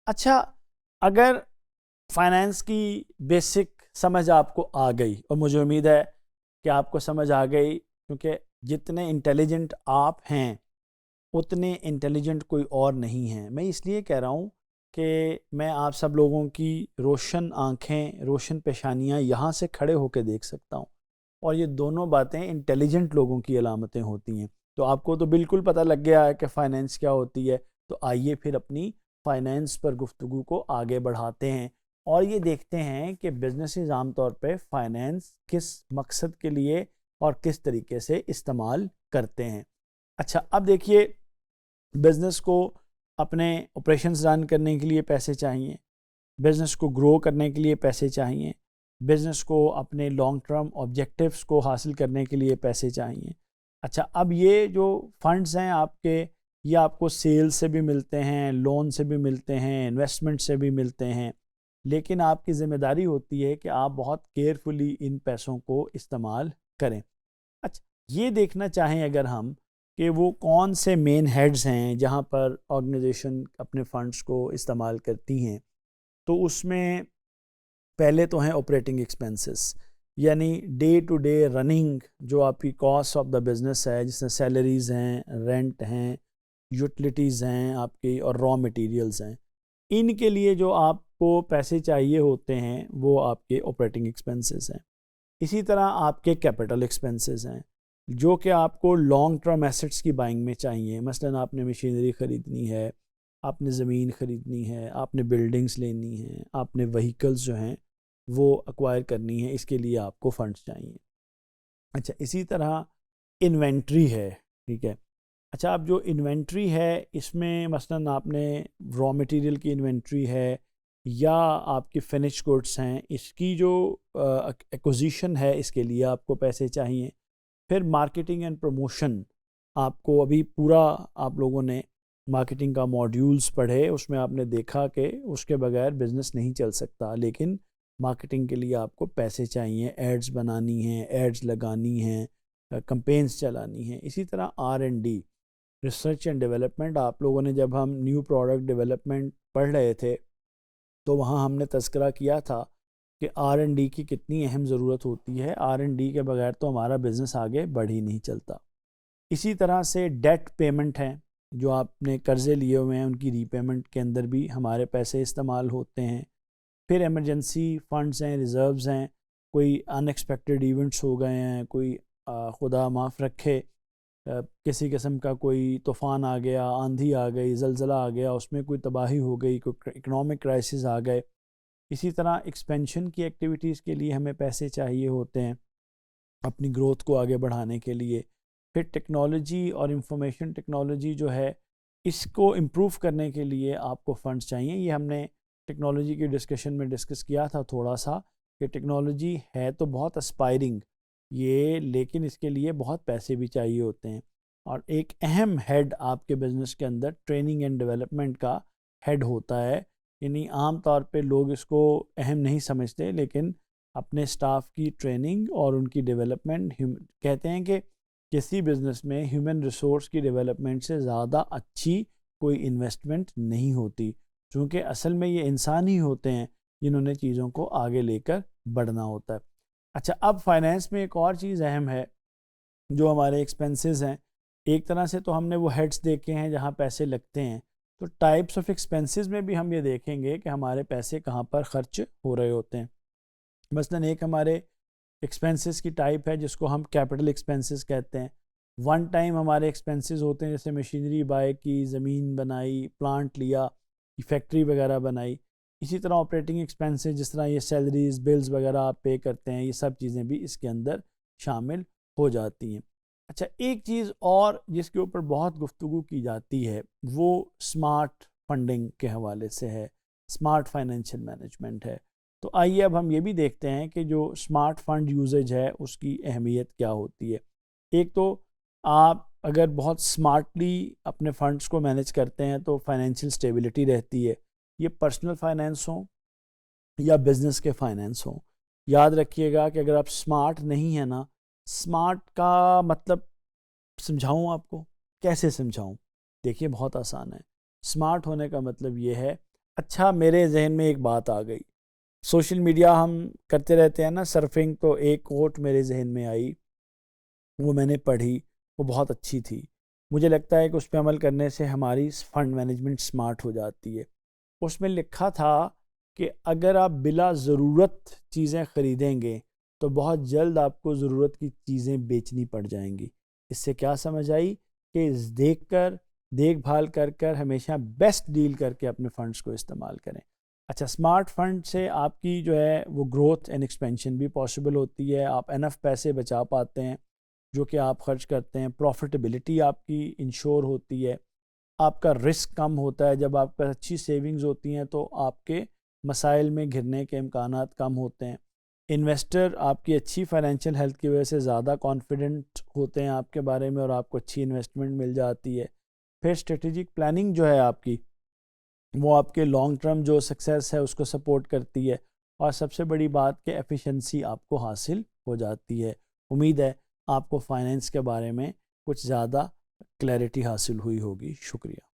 अच्छा, अगर फाइनेंस की बेसिक समझ आपको आ गई, और मुझे उम्मीद है कि आपको समझ आ गई, क्योंकि जितने इंटेलिजेंट आप हैं उतने इंटेलिजेंट कोई और नहीं है। मैं इसलिए कह रहा हूँ कि मैं आप सब लोगों की रोशन आंखें, रोशन पेशानियाँ यहाँ से खड़े होकर देख सकता हूँ, और ये दोनों बातें इंटेलिजेंट लोगों की अलामतें होती हैं। तो आपको तो बिल्कुल पता लग गया है कि फ़ाइनेंस क्या होती है। तो आइए फिर अपनी फ़ाइनेंस पर गुफ्तगू को आगे बढ़ाते हैं, और ये देखते हैं कि बिजनेसेस आमतौर पे फ़ाइनेंस किस मकसद के लिए और किस तरीके से इस्तेमाल करते हैं। अच्छा, अब देखिए, बिज़नेस को अपने ऑपरेशंस रन करने के लिए पैसे चाहिए, बिज़नेस को ग्रो करने के लिए पैसे चाहिए, बिज़नेस को अपने लॉन्ग टर्म ऑब्जेक्टिव्स को हासिल करने के लिए पैसे चाहिए। अच्छा, अब ये जो फंड्स हैं आपके, ये आपको सेल से भी मिलते हैं, लोन से भी मिलते हैं, इन्वेस्टमेंट से भी मिलते हैं, लेकिन आपकी ज़िम्मेदारी होती है कि आप बहुत केयरफुली इन पैसों को इस्तेमाल करें। अच्छा, ये देखना चाहें अगर हम कि वो कौन से मेन हेड्स हैं जहाँ पर ऑर्गेनाइजेशन अपने फंड्स को इस्तेमाल करती हैं, तो उसमें पहले तो हैं ऑपरेटिंग एक्सपेंसेस, यानी डे टू डे रनिंग जो आपकी कॉस्ट ऑफ द बिज़नेस है, जिसमें सैलरीज़ हैं, रेंट हैं, यूटिलिटीज़ हैं आपकी, और रॉ मटेरियल्स हैं। इनके लिए जो आपको पैसे चाहिए होते हैं वो आपके ऑपरेटिंग एक्सपेंसेस हैं। इसी तरह आपके कैपिटल एक्सपेंसेस हैं, जो कि आपको लॉन्ग टर्म एसेट्स की बाइंग में चाहिए। मसलन आपने मशीनरी ख़रीदनी है, आपने ज़मीन ख़रीदनी है, आपने बिल्डिंग्स लेनी हैं, आपने वहीकल्स जो हैं वो एक्वायर करनी है, इसके लिए आपको फंड्स चाहिए। अच्छा, इसी तरह इन्वेंट्री है, ठीक है। अच्छा, अब जो इन्वेंट्री है इसमें मसलन आपने रॉ मटेरियल की इन्वेंट्री है, या आपकी फिनिश गुड्स हैं, इसकी जो एक्विजिशन है, इसके लिए आपको पैसे चाहिए। फिर मार्केटिंग एंड प्रमोशन, आपको अभी पूरा, आप लोगों ने मार्केटिंग का मॉड्यूल्स पढ़े, उसमें आपने देखा कि उसके बगैर बिज़नेस नहीं चल सकता, लेकिन मार्केटिंग के लिए आपको पैसे चाहिए, एड्स बनानी हैं, एड्स लगानी हैं, कैंपेन्स चलानी हैं। इसी तरह R&D, रिसर्च एंड डेवलपमेंट, आप लोगों ने जब हम न्यू प्रोडक्ट डेवलपमेंट पढ़ रहे थे तो वहाँ हमने तज़किरा किया था कि R&D की कितनी अहम ज़रूरत होती है। R&D के बगैर तो हमारा बिज़नेस आगे बढ़ ही नहीं चलता। इसी तरह से डेट पेमेंट हैं, जो आपने कर्ज़े लिए हुए हैं उनकी रीपेमेंट के अंदर भी हमारे पैसे इस्तेमाल होते हैं। फिर इमरजेंसी फ़ंड्स हैं, रिज़र्व्स हैं, कोई अनएक्सपेक्टेड इवेंट्स हो गए हैं, कोई खुदा माफ़ रखे किसी किस्म का कोई तूफ़ान आ गया, आंधी आ गई, ज़लज़ला आ गया, उसमें कोई तबाही हो गई, कोई इकनॉमिक क्राइसिस आ गए। इसी तरह एक्सपेंशन की एक्टिविटीज़ के लिए हमें पैसे चाहिए होते हैं अपनी ग्रोथ को आगे बढ़ाने के लिए। फिर टेक्नोलॉजी और इंफॉर्मेशन टेक्नोलॉजी जो है, इसको इम्प्रूव करने के लिए आपको फ़ंड्स चाहिए। ये हमने टेक्नोलॉजी के डिस्कशन में डिस्कस किया था थोड़ा सा, कि टेक्नोलॉजी है तो बहुत एस्पायरिंग ये, लेकिन इसके लिए बहुत पैसे भी चाहिए होते हैं। और एक अहम हेड आपके बिज़नेस के अंदर ट्रेनिंग एंड डेवलपमेंट का हेड होता है। यानी आम तौर पे लोग इसको अहम नहीं समझते, लेकिन अपने स्टाफ की ट्रेनिंग और उनकी डेवलपमेंट, कहते हैं कि किसी बिज़नेस में ह्यूमन रिसोर्स की डेवलपमेंट से ज़्यादा अच्छी कोई इन्वेस्टमेंट नहीं होती, क्योंकि असल में ये इंसान ही होते हैं जिन्होंने चीज़ों को आगे लेकर बढ़ना होता है। अच्छा, अब फाइनेंस में एक और चीज़ अहम है, जो हमारे एक्सपेंसेस हैं। एक तरह से तो हमने वो हेड्स देखे हैं जहाँ पैसे लगते हैं, तो टाइप्स ऑफ एक्सपेंसेस में भी हम ये देखेंगे कि हमारे पैसे कहाँ पर खर्च हो रहे होते हैं। मसलन एक हमारे एक्सपेंसेस की टाइप है जिसको हम कैपिटल एक्सपेंसेस कहते हैं। वन टाइम हमारे एक्सपेंसेस होते हैं, जैसे मशीनरी बाय की, ज़मीन बनाई, प्लांट लिया, फैक्ट्री वगैरह बनाई। इसी तरह ऑपरेटिंग एक्सपेंसेस, जिस तरह ये सैलरीज, बिल्स वगैरह आप पे करते हैं, ये सब चीज़ें भी इसके अंदर शामिल हो जाती हैं। अच्छा, एक चीज़ और जिसके ऊपर बहुत गुफ्तगू की जाती है वो स्मार्ट फंडिंग के हवाले से है, स्मार्ट फाइनेंशियल मैनेजमेंट है। तो आइए अब हम ये भी देखते हैं कि जो स्मार्ट फंड यूजेज है उसकी अहमियत क्या होती है। एक तो आप अगर बहुत स्मार्टली अपने फंड्स को मैनेज करते हैं तो फाइनेंशियल स्टेबिलिटी रहती है। ये पर्सनल फाइनेंस हो या बिज़नेस के फाइनेंस हो, याद रखिएगा कि अगर आप स्मार्ट नहीं है ना, स्मार्ट का मतलब समझाऊँ आपको, कैसे समझाऊँ? देखिए, बहुत आसान है। स्मार्ट होने का मतलब ये है, अच्छा, मेरे जहन में एक बात आ गई। सोशल मीडिया हम करते रहते हैं ना सर्फिंग, तो एक कोट मेरे जहन में आई, वो मैंने पढ़ी, वो बहुत अच्छी थी। मुझे लगता है कि उस पे अमल करने से हमारी फंड मैनेजमेंट स्मार्ट हो जाती है। उसमें लिखा था कि अगर आप बिला ज़रूरत चीज़ें ख़रीदेंगे तो बहुत जल्द आपको ज़रूरत की चीज़ें बेचनी पड़ जाएंगी। इससे क्या समझ आई कि देखभाल कर कर हमेशा बेस्ट डील करके अपने फ़ंड्स को इस्तेमाल करें। अच्छा, स्मार्ट फंड से आपकी जो है वो ग्रोथ एंड एक्सपेंशन भी पॉसिबल होती है। आप इनफ पैसे बचा पाते हैं जो कि आप खर्च करते हैं। प्रॉफिटेबिलिटी आपकी इंश्योर होती है। आपका रिस्क कम होता है। जब आपके पास अच्छी सेविंग्स होती हैं तो आपके मसाइल में घिरने के इम्कानात कम होते हैं। इन्वेस्टर आपकी अच्छी फाइनेंशियल हेल्थ की वजह से ज़्यादा कॉन्फिडेंट होते हैं आपके बारे में और आपको अच्छी इन्वेस्टमेंट मिल जाती है। फिर स्ट्रेटेजिक प्लानिंग जो है आपकी, वो आपके लॉन्ग टर्म जो सक्सेस है उसको सपोर्ट करती है। और सबसे बड़ी बात कि एफिशिएंसी आपको हासिल हो जाती है। उम्मीद है आपको फाइनेंस के बारे में कुछ ज़्यादा क्लैरिटी हासिल हुई होगी। शुक्रिया।